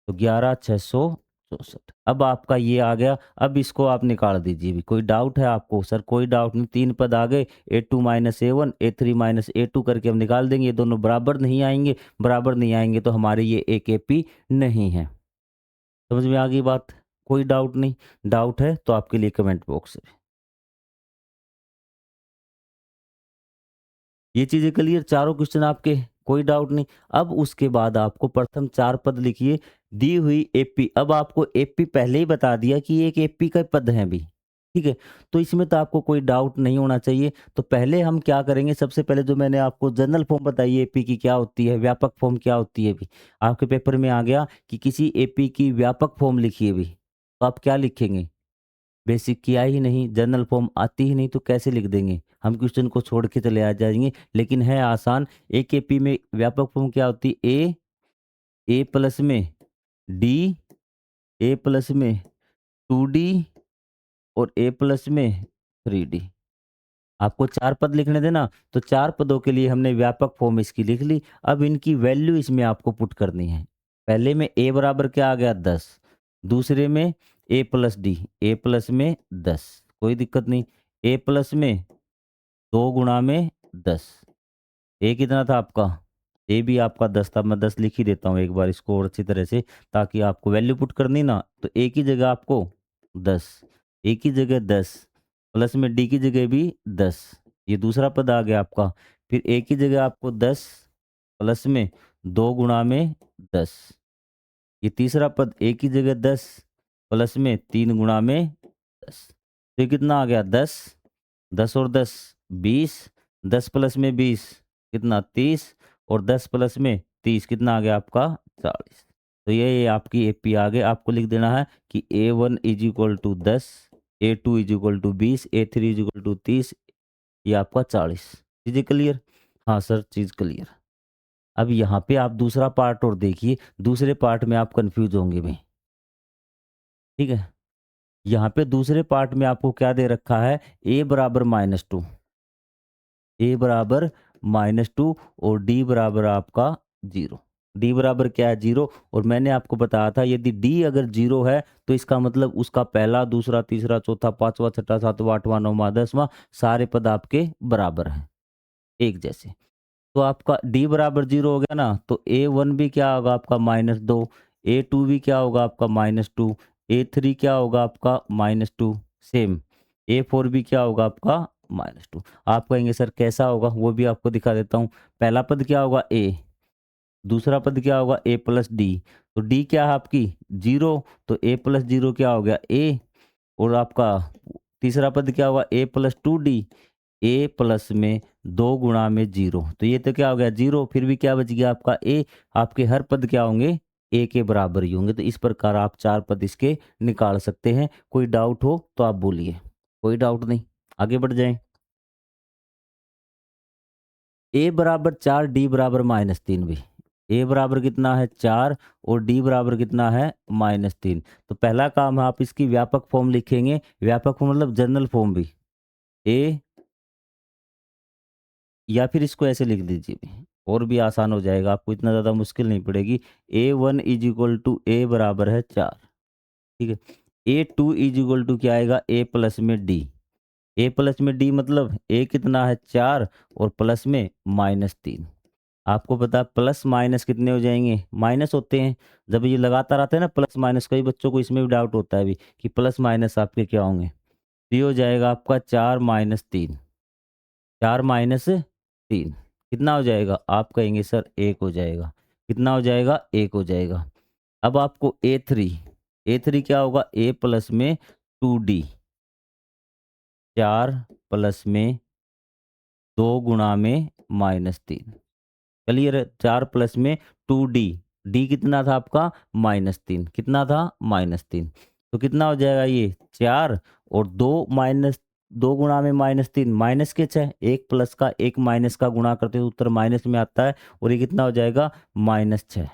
तो 11,664 अब आपका ये आ गया। अब इसको आप निकाल दीजिए भी। कोई डाउट है आपको? सर कोई डाउट नहीं, 3 पद आ गए, A2 minus A1 A3 minus A2 करके हम निकाल देंगे। ये दोनों बराबर नहीं आएंगे, बराबर नहीं आएंगे तो हमारे ये एक AP नहीं है। समझ में आ गई बात? कोई डाउट नहीं? डाउट है तो आपके लिए कमेंट बॉक्स है। ये चीजें क्लियर, चारों क्वेश्चन आपके, कोई डाउट नहीं। अब उसके बाद आपको प्रथम 4 पद लिखिए, दी हुई एपी। अब आपको एपी पहले ही बता दिया कि ये एक एपी का पद है भी, ठीक है। तो इसमें तो आपको कोई डाउट नहीं होना चाहिए। तो पहले हम क्या करेंगे, सबसे पहले जो मैंने आपको जनरल फॉर्म बताई एपी की क्या होती है, व्यापक फॉर्म क्या होती है भी, आपके पेपर में आ गया कि किसी एपी की व्यापक फॉर्म लिखिए भी। तो आप क्या लिखेंगे, बेसिक किया ही नहीं, जनरल फॉर्म आती ही नहीं, तो कैसे लिख देंगे? हम क्वेश्चन को छोड़ के चले आ जाएंगे, लेकिन है आसान। ए के पी में व्यापक फॉर्म क्या होती है, ए प्लस में डी, ए प्लस में 2D और ए प्लस में 3D। आपको 4 पद लिखने देना, तो 4 पदों के लिए हमने व्यापक फॉर्म इसकी लिख ली। अब इनकी वैल्यू इसमें आपको पुट करनी है। पहले में ए बराबर क्या आ गया 10, दूसरे में ए प्लस डी, ए प्लस में 10, कोई दिक्कत नहीं। ए प्लस में 2 गुणा में 10, ए कितना था आपका, ए भी आपका 10 था। मैं 10 लिख ही देता हूँ एक बार इसको और अच्छी तरह से, ताकि आपको वैल्यू पुट करनी ना। तो ए की जगह आपको 10, ए की जगह 10, प्लस में डी की जगह भी 10, ये दूसरा पद आ गया आपका। फिर ए की जगह आपको 10, प्लस में 2 गुणा में 10, ये तीसरा पद ए की जगह 10, प्लस में 3 गुणा में 10। तो ये कितना आ गया 10, 10 और 10 20, 10 प्लस में 20 कितना 30, और 10 प्लस में 30 कितना आ गया आपका 40। तो ये आपकी एपी आ गए। आपको लिख देना है कि A1 is equal to 10, A2 is equal to 20, A3 is equal to 30, ये आपका 40। चीज़ें क्लियर? हाँ सर, चीज़ क्लियर। अब यहाँ पे आप दूसरा पार्ट और देखिए, दूसरे पार्ट में आप कंफ्यूज होंगे भी, ठीक है। यहाँ पे दूसरे पार्ट में आपको क्या दे रखा है, a बराबर -2, ए बराबर -2 और डी बराबर आपका 0। डी बराबर क्या है 0, और मैंने आपको बताया था यदि डी अगर 0 है तो इसका मतलब उसका पहला, दूसरा, तीसरा, चौथा, पांचवा, छठा, सातवां, आठवां, नौवां, 10वां सारे पद आपके बराबर हैं, एक जैसे। तो आपका डी बराबर 0 हो गया ना, तो A1 भी क्या होगा आपका -2, A2 भी क्या होगा आपका -2, A3 क्या होगा आपका -2, सेम। A4 भी क्या होगा आपका -2। आप कहेंगे सर कैसा होगा, वो भी आपको दिखा देता हूँ। पहला पद क्या होगा A, दूसरा पद क्या होगा A प्लस डी। तो डी क्या है आपकी 0, तो A प्लस 0 क्या हो गया A, और आपका तीसरा पद क्या होगा A plus 2D, A plus में 2 गुणा में 0, तो ये तो क्या हो गया 0। फिर भी क्या बच गया आपका ए। आपके हर पद क्या होंगे, ए के बराबर ही होंगे। तो इस प्रकार आप 4 पद इसके निकाल सकते हैं। कोई डाउट हो तो आप बोलिए, कोई डाउट नहीं, आगे बढ़ जाएं। ए बराबर 4, डी बराबर -3 भी। ए बराबर कितना है 4, और डी बराबर कितना है -3। तो पहला काम है आप इसकी व्यापक फॉर्म लिखेंगे। व्यापक फॉर्म मतलब जनरल फॉर्म भी, ए, या फिर इसको ऐसे लिख दीजिए भी, और भी आसान हो जाएगा, आपको इतना ज़्यादा मुश्किल नहीं पड़ेगी। A1 इज इक्वल टू ए बराबर है 4, ठीक है। A2 इज इक्वल टू क्या आएगा, ए प्लस में डी। ए प्लस में डी मतलब ए कितना है 4, और प्लस में -3। आपको पता है प्लस माइनस कितने हो जाएंगे, माइनस होते हैं। जब ये लगातार आते हैं ना प्लस माइनस, कई बच्चों को इसमें भी डाउट होता है भी कि प्लस माइनस आपके क्या होंगे। तो ये हो जाएगा आपका 4 - 3, 4 - 3 कितना हो जाएगा, आप कहेंगे सर 1 हो जाएगा। कितना हो जाएगा, 1 हो जाएगा। अब आपको ए थ्री क्या होगा, ए प्लस में 2D, 4 प्लस में 2 गुणा में -3। क्लियर है, 4 प्लस में 2D, डी कितना था आपका -3, कितना था -3। तो कितना हो जाएगा ये 4, और 2 - 2 गुणा में -3 माइनस के 6, एक प्लस का एक माइनस का गुणा करते तो उत्तर माइनस में आता है और ये कितना हो जाएगा -6।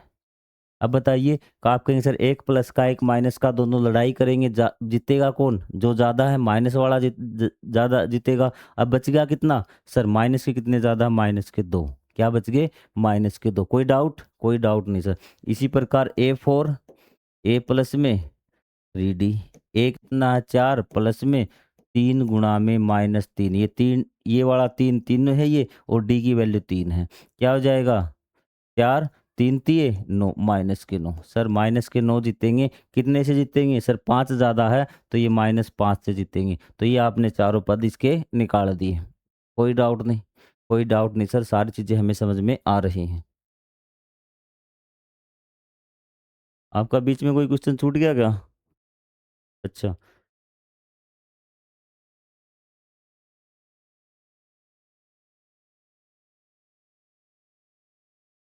अब बताइए कि आप कहेंगे सर एक प्लस का एक माइनस का दोनों लड़ाई करेंगे, जीतेगा कौन? जो ज़्यादा है माइनस वाला ज़्यादा जीतेगा। अब बच गया कितना सर? माइनस के कितने ज़्यादा? -2। क्या बच गए? -2। कोई डाउट? कोई डाउट नहीं सर। इसी प्रकार A4 A प्लस में 3D, ए कितना है 4 प्लस में 3 गुणा में -3, ये वाला 3 है ये, और डी की वैल्यू 3 है। क्या हो जाएगा? 4 3 तिये 9 -9। सर -9 जीतेंगे। कितने से जीतेंगे सर? 5 ज़्यादा है तो ये -5 से जीतेंगे। तो ये आपने चारों पद इसके निकाल दिए। कोई डाउट नहीं? कोई डाउट नहीं सर, सारी चीज़ें हमें समझ में आ रही हैं। आपका बीच में कोई क्वेश्चन छूट गया क्या? अच्छा।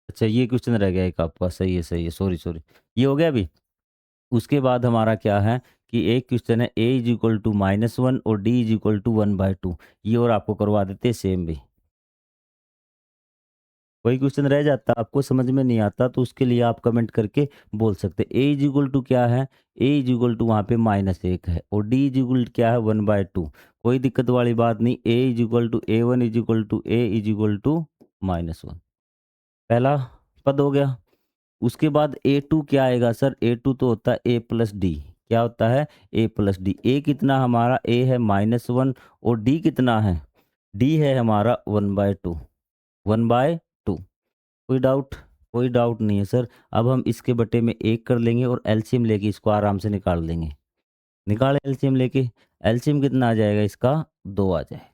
अच्छा, ये क्वेश्चन रह गया एक आपका। सही है, सही है। Sorry, sorry. ये हो गया अभी? उसके बाद हमारा क्या है कि एक क्वेश्चन है a इज इक्वल टू -1 और d इज इक्वल टू 1/2। ये और आपको करवा देते हैं सेम भी। कोई क्वेश्चन रह जाता आपको समझ में नहीं आता तो उसके लिए आप कमेंट करके बोल सकते हैं। a इज इक्वल टू क्या है? a इज इक्वल टू वहाँ पे -1 है और d इज इक्वल क्या है? 1/2। कोई दिक्कत वाली बात नहीं। a is equal to a1 is equal to a is equal to -1। पहला पद हो गया। उसके बाद A2 क्या आएगा सर? A2 तो होता है A प्लस डी। क्या होता है? A plus D. A कितना हमारा? A है -1 और D कितना है? D है हमारा 1/2। 1/2। कोई डाउट? कोई डाउट नहीं है सर। अब हम इसके बटे में 1 कर लेंगे और एलसीएम लेके इसको आराम से निकाल लेंगे। निकाले एलसीएम लेके। एलसीएम कितना आ जाएगा इसका? 2 आ जाएगा।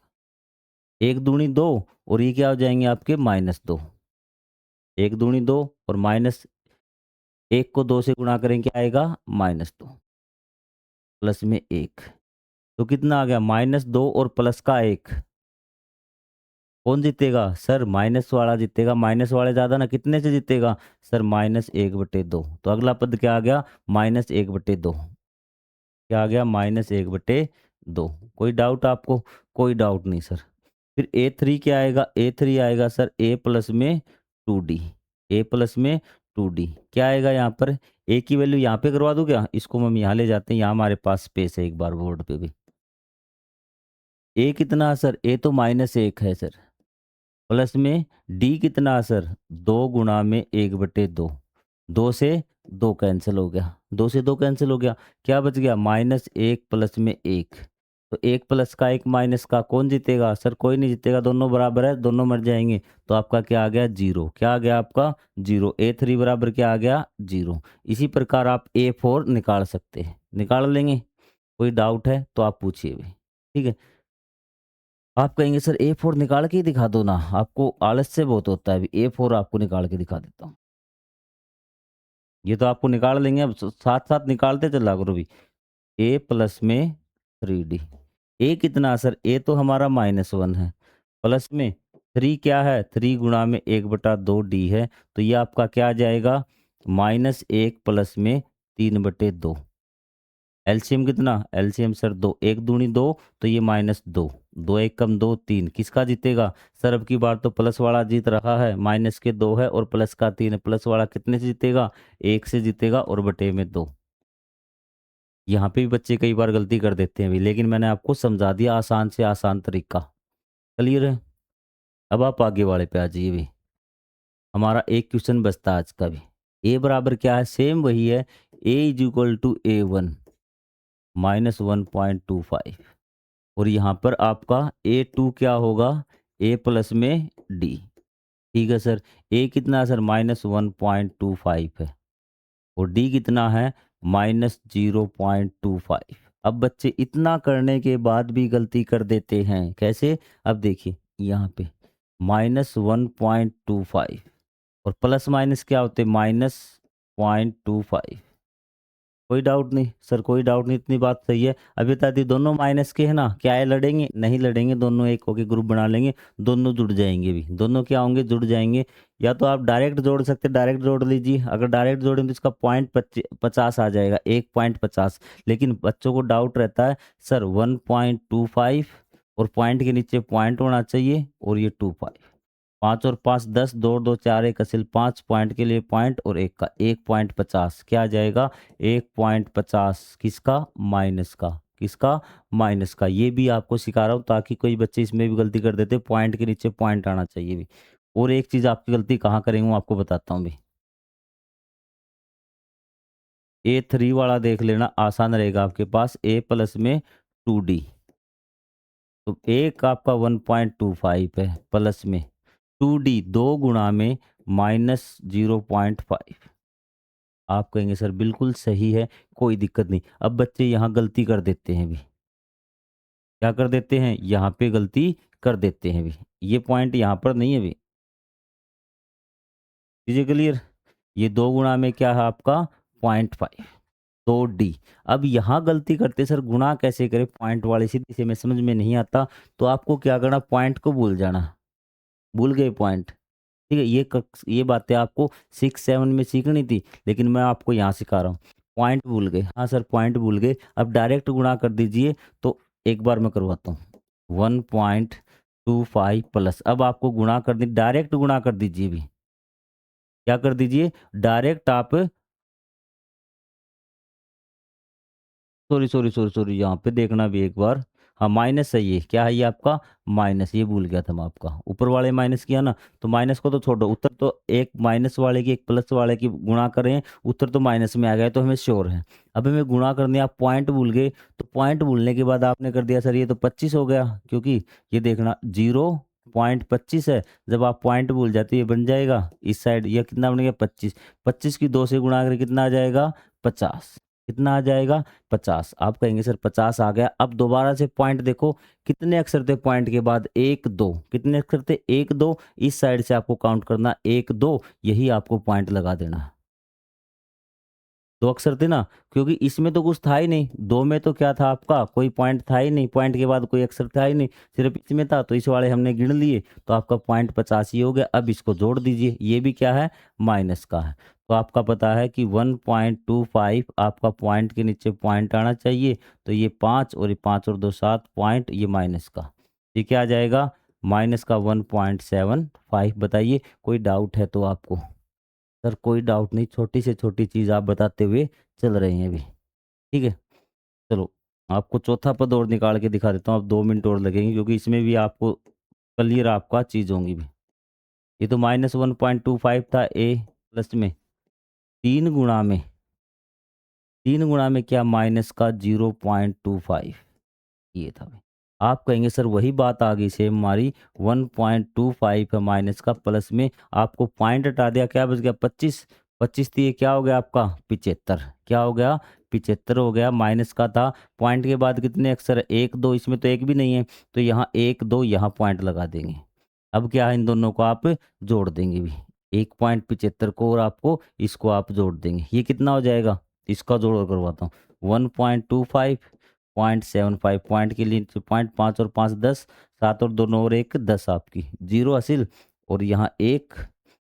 1 दूनी 2 और ये क्या हो जाएंगे आपके? -2। 1 दूनी 2 और -1 को 2 से गुणा करें क्या आएगा? -2 प्लस में 1। तो कितना आ गया? -2 और प्लस का 1। कौन जीतेगा सर? माइनस वाला जीतेगा। माइनस वाले ज़्यादा ना, कितने से जीतेगा सर? -1/2। तो अगला पद क्या आ गया? -1/2। क्या आ गया? -1/2। कोई डाउट आपको? कोई डाउट नहीं सर। फिर A3 क्या आएगा? A3 आएगा सर A प्लस में 2D। A प्लस में 2D क्या आएगा यहाँ पर? A की वैल्यू यहाँ पे करवा दूँ क्या? इसको हम यहाँ ले जाते हैं, यहाँ हमारे पास स्पेस है एक बार बोर्ड पे भी। A कितना सर? A तो -1 है सर। प्लस में D कितना सर? 2 गुणा में 1/2। 2 से 2 कैंसिल हो गया। 2 से 2 कैंसिल हो गया। क्या बच गया? -1 प्लस में 1। तो 1 प्लस का 1 माइनस का कौन जीतेगा सर? कोई नहीं जीतेगा, दोनों बराबर है, दोनों मर जाएंगे। तो आपका क्या आ गया? 0। क्या आ गया आपका? 0। A3 बराबर क्या आ गया? 0। इसी प्रकार आप A4 निकाल सकते हैं। निकाल लेंगे। कोई डाउट है तो आप पूछिए भी। ठीक है। आप कहेंगे सर A4 निकाल के ही दिखा दो ना, आपको आलस से बहुत होता है। अभी A4 आपको निकाल के दिखा देता हूँ। ये तो आपको निकाल लेंगे, अब साथ साथ निकालते चला करो भी। A प्लस में 3D। A कितना सर? A तो हमारा -1 है। प्लस में 3 क्या है? 3 गुणा में 1/2 D है। तो ये आपका क्या आ जाएगा? -1 प्लस में 3/2। एलसीएम कितना? LCM sir 2। 1 दूनी 2 तो ये -2। 2 1 कम 2 3। किसका जीतेगा सर? अब की बार तो प्लस वाला जीत रहा है। माइनस के 2 है और प्लस का 3 है। प्लस वाला कितने से जीतेगा? 1 से जीतेगा और बटे में 2। यहाँ पे भी बच्चे कई बार गलती कर देते हैं भी, लेकिन मैंने आपको समझा दिया आसान से आसान तरीका। क्लियर है? अब आप आगे वाले पे आ जाइए भी। हमारा एक क्वेश्चन बचता है आज का भी। ए बराबर क्या है? सेम वही है। A is equal to A1 -1.25। और यहाँ पर आपका A2 क्या होगा? A प्लस में D। ठीक है सर। A कितना है सर? -1.25 है और D कितना है? -0.25। अब बच्चे इतना करने के बाद भी गलती कर देते हैं। कैसे? अब देखिए यहाँ पे -1.25 और प्लस माइनस क्या होते? -0.25। कोई डाउट नहीं सर, कोई डाउट नहीं, इतनी बात सही है। अभी बता दी दोनों माइनस के है ना, क्या है लड़ेंगे? नहीं लड़ेंगे, दोनों एक होके ग्रुप बना लेंगे, दोनों जुड़ जाएंगे भी, दोनों क्या होंगे? जुड़ जाएंगे। या तो आप डायरेक्ट जोड़ सकते, डायरेक्ट जोड़ लीजिए, अगर डायरेक्ट जोड़ेंगे तो इसका पॉइंट 50 आ जाएगा, 1.50। लेकिन बच्चों को डाउट रहता है सर 1.25 और पॉइंट के नीचे पॉइंट होना चाहिए और ये 25, 5 और 5 10, 2 और 2 4 1 हासिल 5 पॉइंट के लिए पॉइंट और एक का 1.50 क्या आ जाएगा? 1.50 किसका? माइनस का। किसका? माइनस का। ये भी आपको सिखा रहा हूँ ताकि कोई बच्चे इसमें भी गलती कर देते, पॉइंट के नीचे पॉइंट आना चाहिए भी। और एक चीज आपकी गलती कहाँ करेंगे वो आपको बताता हूँ भी। A3 वाला देख लेना, आसान रहेगा आपके पास। A प्लस में 2D, तो एक आपका 1.25 है प्लस में 2D 2 गुणा में -0.5। आप कहेंगे सर बिल्कुल सही है, कोई दिक्कत नहीं। अब बच्चे यहाँ गलती कर देते हैं भी, क्या कर देते हैं? यहाँ पे गलती कर देते हैं भी। ये पॉइंट यहाँ पर नहीं है भी। चीजें क्लियर? ये 2 गुणा में क्या है आपका? 0.5, तो डी। अब यहाँ गलती करते सर, गुणा कैसे करें पॉइंट वाले, सीधे से में समझ में नहीं आता। तो आपको क्या करना, पॉइंट को भूल जाना। भूल गए पॉइंट? ठीक है, ये बातें आपको 6 7 में सीखनी थी, लेकिन मैं आपको यहाँ सिखा रहा हूँ। पॉइंट भूल गए? हाँ सर पॉइंट भूल गए। अब डायरेक्ट गुणा कर दीजिए, तो एक बार मैं करवाता हूँ। 1.25 प्लस, अब आपको गुणा कर दी, डायरेक्ट गुणा कर दीजिए भी। क्या कर दीजिए? डायरेक्ट आप, सॉरी सॉरी सॉरी सॉरी, यहाँ पे देखना भी एक बार। हाँ माइनस है, ये क्या है? ये आपका माइनस, ये भूल गया था मैं आपका, ऊपर वाले माइनस किया ना, तो माइनस को तो छोड़ो, उत्तर तो एक माइनस वाले की एक प्लस वाले की गुणा करें, उत्तर तो माइनस में आ गया, तो हमें श्योर है। अब हमें गुणा करने, आप पॉइंट भूल गए, तो पॉइंट भूलने के बाद आपने कर दिया सर ये तो 25 हो गया, क्योंकि ये देखना 0.25 है। जब आप पॉइंट भूल जाते ये बन जाएगा इस साइड, यह कितना बनेगा? 25। 25 की 2 से गुणा करके कितना आ जाएगा? 50। कितना आ जाएगा? 50। आप कहेंगे सर 50 आ गया। अब दोबारा से पॉइंट देखो, कितने अक्षर थे पॉइंट के बाद? 1 2। कितने अक्षर थे? 1 2। इस साइड से आपको काउंट करना 1 2, यही आपको पॉइंट लगा देना। 2 अक्षर थे ना, क्योंकि इसमें तो कुछ था ही नहीं, 2 में तो क्या था आपका? कोई पॉइंट था ही नहीं, पॉइंट के बाद कोई अक्षर था ही नहीं, सिर्फ इसमें था, तो इस वाले हमने गिन लिए, तो आपका पॉइंट 50 ही हो गया। अब इसको जोड़ दीजिए, ये भी क्या है? माइनस का है। तो आपका पता है कि 1.25 आपका पॉइंट के नीचे पॉइंट आना चाहिए, तो ये 5 और ये 5 और 2 7 पॉइंट, ये माइनस का, ये क्या आ जाएगा? माइनस का 1.75। बताइए कोई डाउट है तो आपको? सर कोई डाउट नहीं, छोटी से छोटी चीज़ आप बताते हुए चल रहे हैं अभी। ठीक है, चलो आपको चौथा पद और निकाल के दिखा देता हूँ। अब 2 मिनट और लगेंगे, क्योंकि इसमें भी आपको क्लियर आपका चीज़ होंगी भी। ये तो -1.25 था ए प्लस में, 3 गुणा में, 3 गुणा में क्या? माइनस का 0.25, ये था भाई। आप कहेंगे सर वही बात आ गई सेम हमारी, 1.25 है माइनस का, प्लस में आपको पॉइंट हटा दिया, क्या बच गया? 25। 25 थी, ये क्या हो गया आपका? 75। क्या हो गया? 75 हो गया। माइनस का था, पॉइंट के बाद कितने अक्षर? 1 2, इसमें तो एक भी नहीं है, तो यहाँ 1 2, यहाँ पॉइंट लगा देंगे। अब क्या है, इन दोनों को आप जोड़ देंगे भी, 1.75 को और आपको इसको आप जोड़ देंगे, ये कितना हो जाएगा? इसका जोड़ और करवाता हूँ। 1.25, 0.75, पॉइंट के लिए 0.5 और 5 10, 7 और 2 9 और 1 10, आपकी 0 हासिल, और यहाँ 1,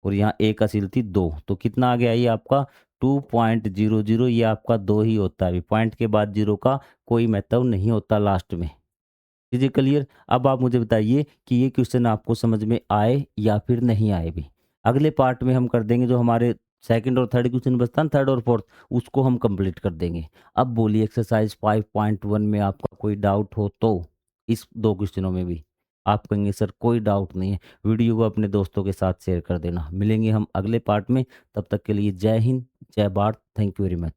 और यहाँ 1 हासिल थी 2, तो कितना आ गया ये आपका? 2.00। ये आपका 2 ही होता है, पॉइंट के बाद 0 का कोई महत्व नहीं होता लास्ट में। चीज़ें क्लियर? अब आप मुझे बताइए कि ये क्वेश्चन आपको समझ में आए या फिर नहीं आए भी। अगले पार्ट में हम कर देंगे, जो हमारे सेकंड और थर्ड क्वेश्चन बचता है, थर्ड और फोर्थ, उसको हम कंप्लीट कर देंगे। अब बोलिए एक्सरसाइज 5.1 में आपका कोई डाउट हो तो, इस 2 क्वेश्चनों में भी आप कहेंगे सर कोई डाउट नहीं है, वीडियो को अपने दोस्तों के साथ शेयर कर देना। मिलेंगे हम अगले पार्ट में, तब तक के लिए जय हिंद, जय Bharat, thank you very much.